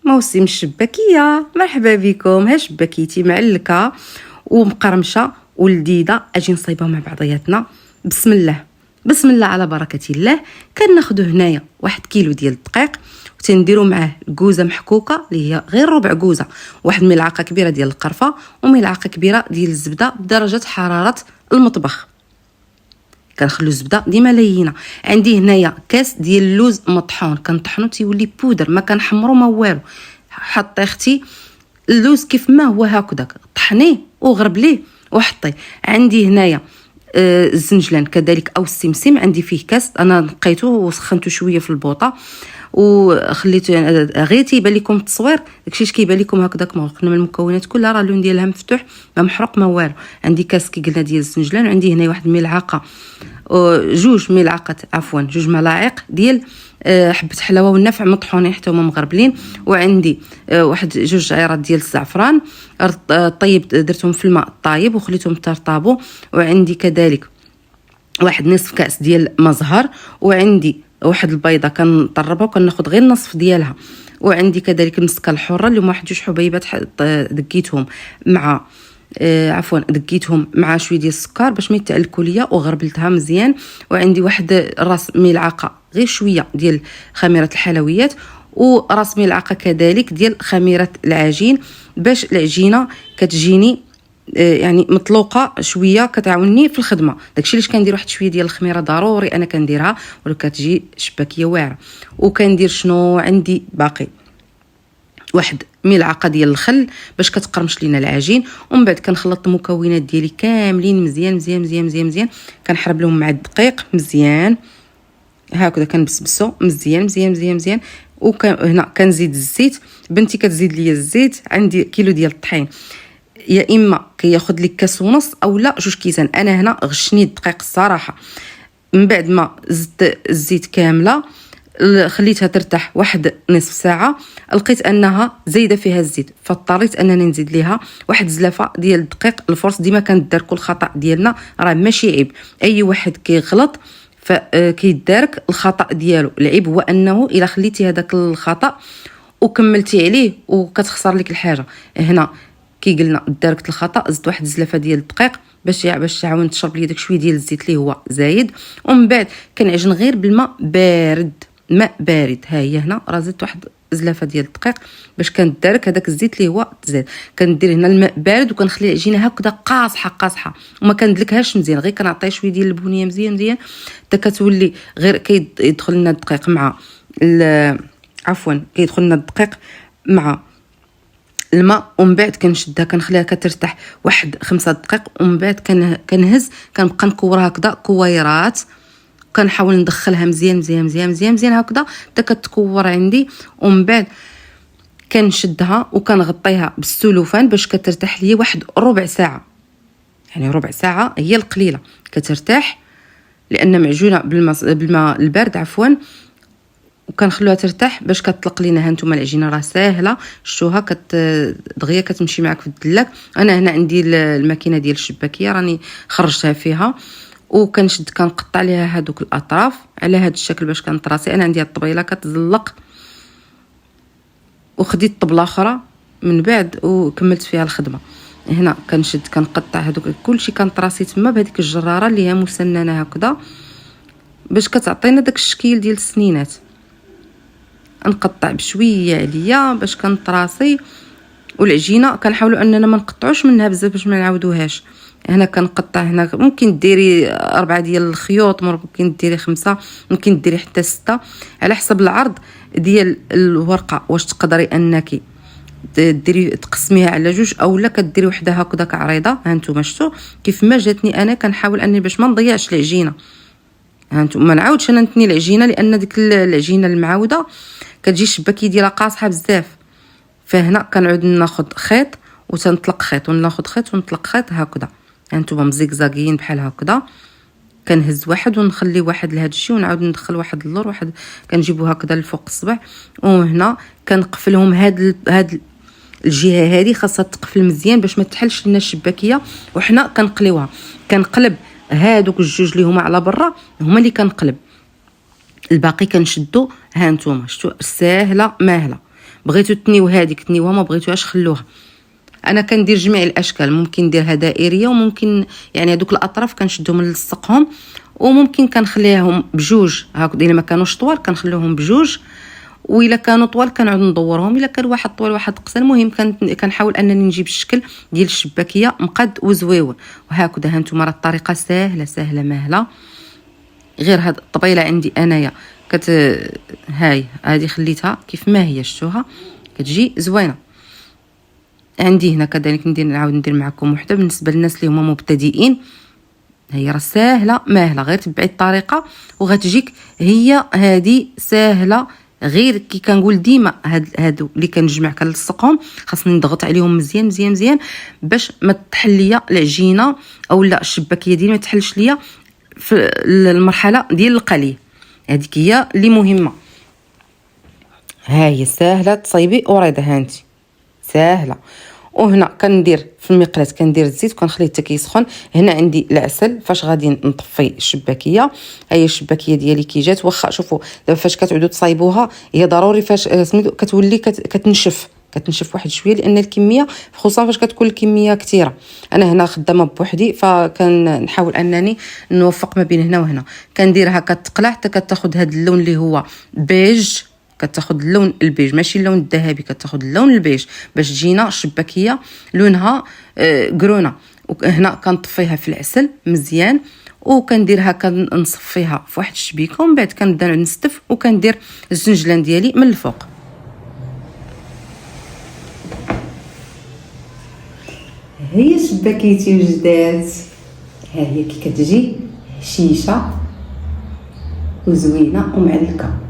موسم الشباكيه. مرحبا بكم. ها شباكيتي معلكه ومقرمشه ولذيذه، اجي نصايبها مع بعضياتنا. بسم الله بسم الله على بركه الله. كناخذوا هنايا 1 كيلو ديال الدقيق وتنديروا معاه كوزه محكوكه اللي هي غير ربع كوزه، واحد ملعقه كبيره ديال القرفه وملعقه كبيره ديال الزبده بدرجه حراره المطبخ. كنخلو الزبده ديما لينه. عندي هنايا كاس ديال اللوز مطحون، كنطحنو تيولي بودر، ما كنحمرو ما والو. حطي اختي اللوز كيف ما هو هكذاك، طحنيه وغربليه وحطيه. عندي هنايا الزنجلان كذلك او السمسم، عندي فيه كاس، انا نقيته وسخنته شويه في البوطه وخليته غير تيبان لكم التصوير داكشي كيبان لكم هكذاك. ما قلنا من المكونات كلها راه اللون ديالها مفتوح ما محروق ما والو. عندي كاس كي قلنا ديال الزنجلان، وعندي هنا واحد الملعقه جوج ملاعق ديال حبه حلاوه والنفع مطحونين حتى هما مغربلين. وعندي واحد 2 عيرات ديال الزعفران طيب، درتهم في الماء الطايب وخليتهم ترطابوا. وعندي كذلك واحد نصف كاس ديال مزهر، وعندي واحد البيضه كنطربها وكناخذ غير النصف ديالها. وعندي كذلك المسكه الحره اللي هما 1 2 حبيبات دقيتهم مع دقيتهم مع شويه ديال السكر باش ما يتعلكوا ليا وغربلتها مزيان. وعندي واحد راس ملعقه غير شويه ديال خميره الحلويات، وراس ملعقه كذلك ديال خميره العجين باش العجينه كتجيني يعني مطلوقه شويه، كتعاونني في الخدمه. داكشي علاش كندير واحد شويه ديال الخميره ضروري انا كنديرها، ولا كتجي شباكيه واعره. وكندير شنو عندي باقي واحد ملعقه ديال الخل باش كتقرمش لينا العجين. ومن بعد كنخلط المكونات ديالي كاملين مزيان مزيان مزيان مزيان مزيان. كنحرب لهم مع الدقيق مزيان هكذا، كنبسبسو مزيان مزيان مزيان مزيان. وهنا كنزيد الزيت، بنتي كتزيد ليا الزيت. عندي كيلو ديال الطحين، يا اما كياخذ لك كاس ونص او لا 2 كيسان. انا هنا غشني الدقيق الصراحه. من بعد ما زدت الزيت كامله خليتها ترتاح واحد نصف ساعه، لقيت انها زايده فيها الزيت، فاضطريت انني نزيد ليها واحد زلافه ديال الدقيق. الفرص ديما كنداركوا الخطا ديالنا، راه ماشي عيب، اي واحد كيغلط فكيدارك الخطا ديالو. العيب هو انه الا خليتي هذاك الخطا وكملتي عليه وكتخسر لك الحاجه. هنا كي قلنا داركت الخطا، زدت واحد زلافه ديال الدقيق باش تعاون تشرب لي داك شويه ديال الزيت اللي هو زايد. ومن بعد كنعجن غير بالماء بارد، ماء بارد. ها هي هنا راه زدت واحد زلافه ديال الدقيق باش كندارك هذاك الزيت اللي هو زاد. كندير هنا الماء بارد وكنخلي العجينه هكذا قاصحه وما كندلكهاش مزيان، غير كنعطي شويه ديال البنيه مزيان مزيان حتى كتولي غير كيدخل لنا الدقيق مع كيدخل لنا الدقيق مع الماء. ومن بعد كنشدها كنخليها كترتاح واحد 5 دقائق. ومن بعد كنهز كنبقى نكورها هكذا كويرات، كنحاول ندخلها مزيان مزيان مزيان مزيان مزيان هكذا حتى كتكور عندي. ومن بعد كنشدها وكنغطيها بالسلوفان باش كترتاح ليا واحد ربع ساعه، يعني ربع ساعه هي القليله كترتاح، لان معجونه بالماء البارد وكنخلوها ترتاح باش كتطلق لينا. ها نتوما العجينه راه ساهله، شتوها دغيا كتمشي معك في الدلاك. انا هنا عندي الماكينه ديال الشباكيه راني خرجتها فيها، وكنشد كنقطع ليها هذوك الاطراف على هذا الشكل باش كنطراسي. انا عندي الطبيله كتزلق، وخديت طبله اخرى من بعد وكملت فيها الخدمه. هنا كنشد كنقطع هذوك كلشي كنطراسي تما بهذيك الجراره اللي هي مسننه هكذا باش كتعطينا داك الشكل ديال السنينات. نقطع بشويه عليا باش كنطراسي، والعجينه كنحاولوا اننا ما نقطعوش منها بزاف باش ما نعاودوهاش. هنا كنقطع، هنا ممكن ديري 4 ديال الخيوط، ممكن ديري 5، ممكن ديري حتى 6 على حسب العرض ديال الورقه. واش تقدري انك ديري تقسميها على 2 او لا كديري وحده هكذاك عريضه. ها نتوما شفتوا كيف ما جاتني انا كنحاول اني باش ما نضيعش العجينه. ها نتوما ما نعاودش انا نتني العجينه، لان ديك العجينه المعوده كتجي الشباكيه ديالها قاصحه بزاف. فهنا كنعود ناخذ خيط وتنطلق خيط وناخذ خيط ونطلق خيط هكذا. هانتوما مزيكزاكيين بحال هكذا. كنهز واحد ونخلي واحد لهذا الشيء ونعاود ندخل واحد اللور، واحد كنجيبو هكذا لفوق الصبع. وهنا كنقفلهم هاد الجهه هذه خاصها تقفل مزيان باش ما تحلش لنا الشباكيه. وحنا كنقليوها، كنقلب هادوك 2 اللي هما على برا هما اللي كنقلب، الباقي كنشدو. ها نتوما شتو ساهله ماهله. بغيتو تنيو هذيك تنيوها، ما بغيتوهاش خلوها. انا كندير جميع الاشكال، ممكن نديرها دائريه وممكن يعني هذوك الاطراف كنشدهم نلصقهم، وممكن كنخليهم بجوج هكا. الا ما كانوش طوال كنخليهم بجوج، والا كانوا طوال كنعود ندورهم. الا كان واحد طوال واحد قصير، المهم كنحاول انني نجيب الشكل ديال الشباكيه مقد وزويون. وهكذا هانتوما راه الطريقه سهله سهله ماهله. غير هاد الطبيله عندي انايا هاي هذه خليتها كيف ما هي، شفتوها كتجي زوينه. عندي هنا كذلك نعاود ندير معكم وحده بالنسبه للناس اللي هما مبتدئين. هي راه ساهله ماهله، غير تبعي الطريقه وغتجيك هي هذه ساهله. غير كي كنقول ديما هادو اللي كنجمع كنلصقهم خاصني نضغط عليهم مزيان مزيان مزيان باش ما تحل ليا العجينه او لا الشباكيه ديالي ما تحلش ليا في المرحله ديال القلي. هذيك هي اللي مهمه. ها هي ساهله تصايبي وريضه، هانتي ساهله. وهنا كندير في المقلاة كندير الزيت وكنخليه حتى كيسخن. هنا عندي العسل. فاش غادي نطفي الشباكيه، هي الشباكيه ديالي كي جات. واخا شوفوا دابا فاش كتعودوا تصايبوها هي ضروري فاش سميتو كتولي كتنشف واحد شويه، لان الكميه خصوصا فاش كتكون الكميه كثيره. انا هنا خدامه بوحدي فكنحاول انني نوفق ما بين هنا وهنا. كنديرها كتقلع حتى كتاخذ هذا اللون اللي هو بيج، كتاخذ اللون البيج ماشي اللون الذهبي، كتاخذ اللون البيج باش تجينا الشباكيه لونها قرونه. وهنا كنطفيها في العسل مزيان وكنديرها كنصفيها في واحد الشبيكه، ومن بعد كنبدا نستف وكندير الزنجلان ديالي من الفوق. هي شباكيتي وجدات. ها هي كي كتجي هشيشه وزوينه ومعلكه.